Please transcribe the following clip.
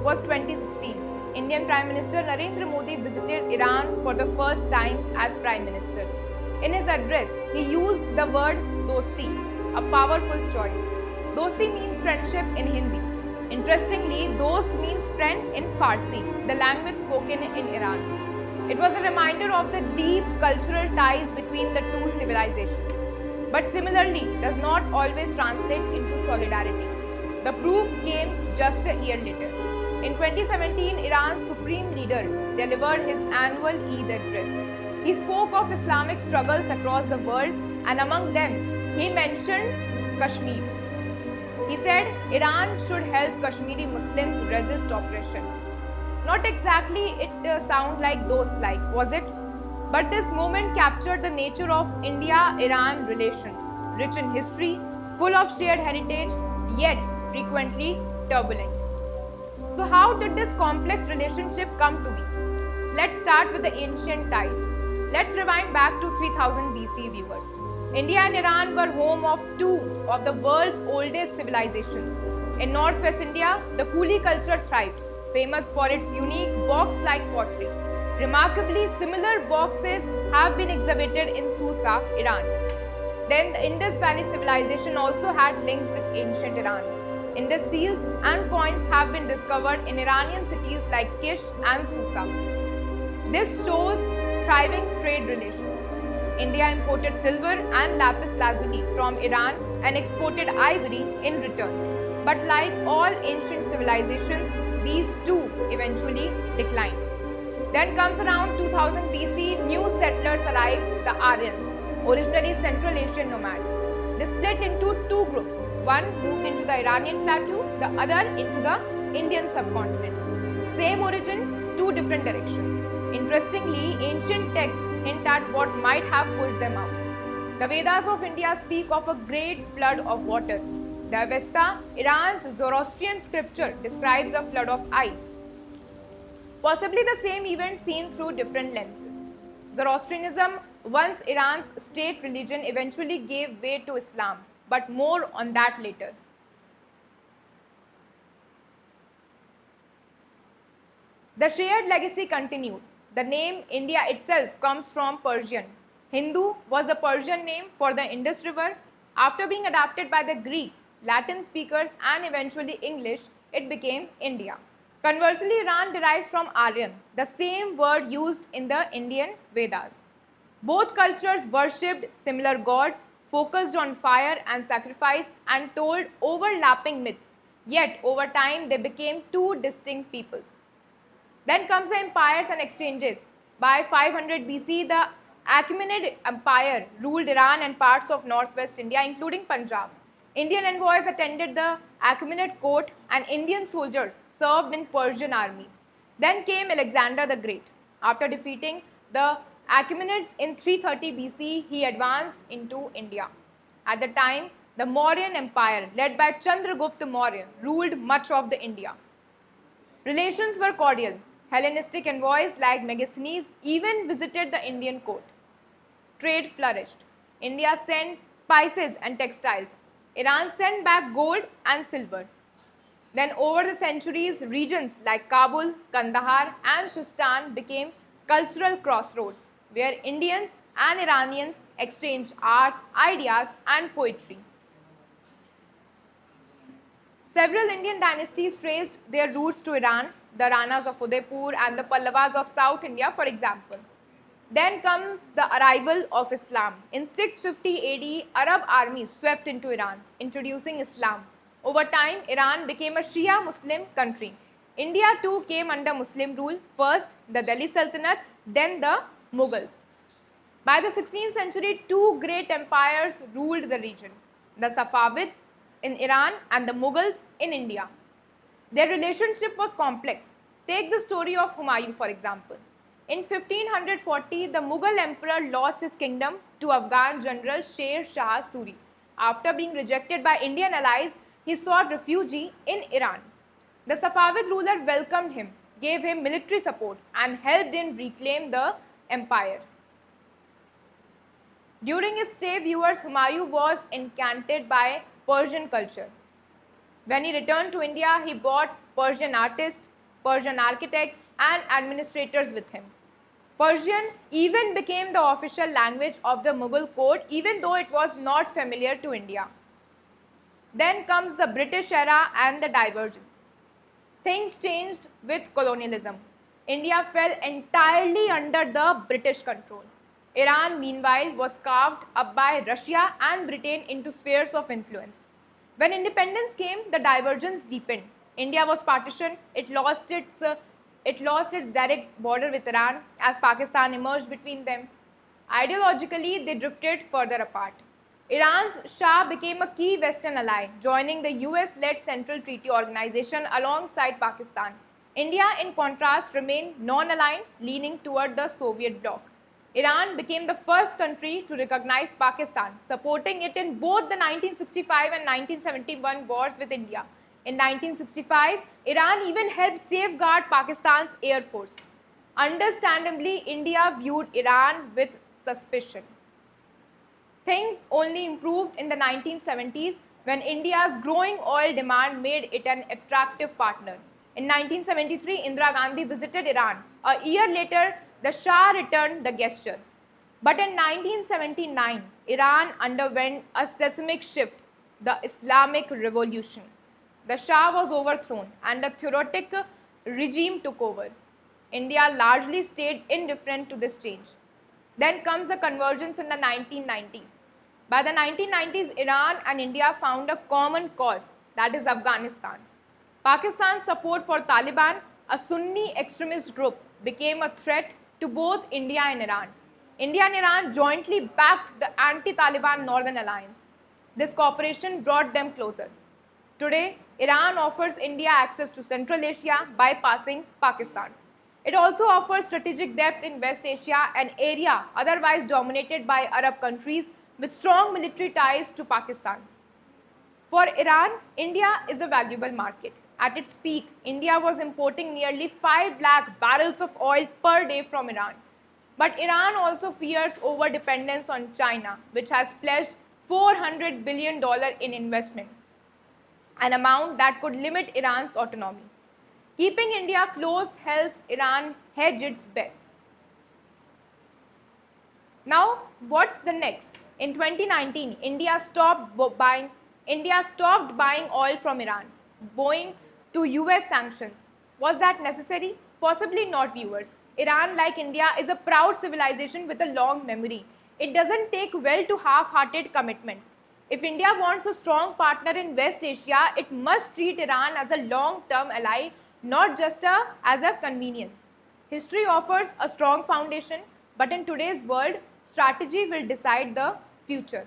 was 2016. Indian Prime Minister Narendra Modi visited Iran for the first time as Prime Minister. In his address, he used the word dosti, a powerful choice. Dosti means friendship in Hindi. Interestingly, dost means friend in Farsi, the language spoken in Iran. It was a reminder of the deep cultural ties between the two civilizations, but similarly does not always translate into solidarity. The proof came just a year later. In 2017, Iran's supreme leader delivered his annual Eid address. He spoke of Islamic struggles across the world, and among them, he mentioned Kashmir. He said Iran should help Kashmiri Muslims resist oppression. Not exactly it sound like those like, was it? But this moment captured the nature of India-Iran relations, rich in history, full of shared heritage, yet frequently turbulent. So how did this complex relationship come to be? Let's start with the ancient ties. Let's rewind back to 3000 BC, viewers. India and Iran were home of two of the world's oldest civilizations. In northwest India, the Kuli culture thrived, famous for its unique box-like pottery. Remarkably similar boxes have been exhibited in Susa, Iran. Then the Indus Valley civilization also had links with ancient Iran. Indus seals and coins have been discovered in Iranian cities like Kish and Susa. This shows thriving trade relations. India imported silver and lapis lazuli from Iran and exported ivory in return. But like all ancient civilizations, these too eventually declined. Then comes around 2000 BC, new settlers arrived, the Aryans, originally Central Asian nomads. They split into two groups. One moved into the Iranian plateau, the other into the Indian subcontinent. Same origin, two different directions. Interestingly, ancient texts hint at what might have pushed them out. The Vedas of India speak of a great flood of water. The Avesta, Iran's Zoroastrian scripture, describes a flood of ice. Possibly the same event seen through different lenses. Zoroastrianism, once Iran's state religion, eventually gave way to Islam, but more on that later. The shared legacy continued. The name India itself comes from Persian. Hindu was the Persian name for the Indus River. After being adapted by the Greeks, Latin speakers and eventually English, it became India. Conversely, Iran derives from Aryan, the same word used in the Indian Vedas. Both cultures worshipped similar gods, focused on fire and sacrifice, and told overlapping myths. Yet, over time, they became two distinct peoples. Then comes the empires and exchanges. By 500 BC, the Achaemenid Empire ruled Iran and parts of northwest India, including Punjab. Indian envoys attended the Achaemenid court, and Indian soldiers served in Persian armies. Then came Alexander the Great. After defeating the Achaemenids in 330 BC, he advanced into India. At the time, the Mauryan Empire, led by Chandragupta Maurya, ruled much of the India. Relations were cordial. Hellenistic envoys like Megasthenes even visited the Indian court. Trade flourished. India sent spices and textiles. Iran sent back gold and silver. Then over the centuries, regions like Kabul, Kandahar and Sistan became cultural crossroads where Indians and Iranians exchanged art, ideas and poetry. Several Indian dynasties traced their roots to Iran, the Ranas of Udaipur and the Pallavas of South India, for example. Then comes the arrival of Islam. In 650 AD, Arab armies swept into Iran, introducing Islam. Over time, Iran became a Shia Muslim country. India too came under Muslim rule, first the Delhi Sultanate, then the Mughals. By the 16th century, two great empires ruled the region, the Safavids in Iran and the Mughals in India. Their relationship was complex. Take the story of Humayun, for example. In 1540, the Mughal emperor lost his kingdom to Afghan general Sher Shah Suri. After being rejected by Indian allies, he sought refuge in Iran. The Safavid ruler welcomed him, gave him military support, and helped him reclaim the empire. During his stay, viewers, Humayun was enchanted by Persian culture. When he returned to India, he brought Persian artists, Persian architects, and administrators with him. Persian even became the official language of the Mughal court, even though it was not familiar to India. Then comes the British era and the divergence. Things changed with colonialism. India fell entirely under the British control. Iran, meanwhile, was carved up by Russia and Britain into spheres of influence. When independence came, the divergence deepened. India was partitioned, it lost its direct border with Iran as Pakistan emerged between them. Ideologically, they drifted further apart. Iran's Shah became a key Western ally, joining the US-led Central Treaty Organization alongside Pakistan. India, in contrast, remained non-aligned, leaning toward the Soviet bloc. Iran became the first country to recognize Pakistan, supporting it in both the 1965 and 1971 wars with India. In 1965, Iran even helped safeguard Pakistan's air force. Understandably, India viewed Iran with suspicion. Things only improved in the 1970s when India's growing oil demand made it an attractive partner. In 1973, Indira Gandhi visited Iran. A year later, the Shah returned the gesture. But in 1979, Iran underwent a seismic shift, the Islamic Revolution. The Shah was overthrown and a theocratic regime took over. India largely stayed indifferent to this change. Then comes the convergence in the 1990s. By the 1990s, Iran and India found a common cause, that is Afghanistan. Pakistan's support for Taliban, a Sunni extremist group, became a threat to both India and Iran. India and Iran jointly backed the anti-Taliban Northern Alliance. This cooperation brought them closer. Today, Iran offers India access to Central Asia, bypassing Pakistan. It also offers strategic depth in West Asia, an area otherwise dominated by Arab countries with strong military ties to Pakistan. For Iran, India is a valuable market. At its peak, India was importing nearly 5 lakh barrels of oil per day from Iran. But Iran also fears over-dependence on China, which has pledged $400 billion in investment, an amount that could limit Iran's autonomy. Keeping India close helps Iran hedge its bets. Now, what's the next? In 2019, India stopped buying oil from Iran, owing to US sanctions. Was that necessary? Possibly not, viewers. Iran, like India, is a proud civilization with a long memory. It doesn't take well to half-hearted commitments. If India wants a strong partner in West Asia, it must treat Iran as a long-term ally, not just as a convenience. History offers a strong foundation, but in today's world, strategy will decide the future.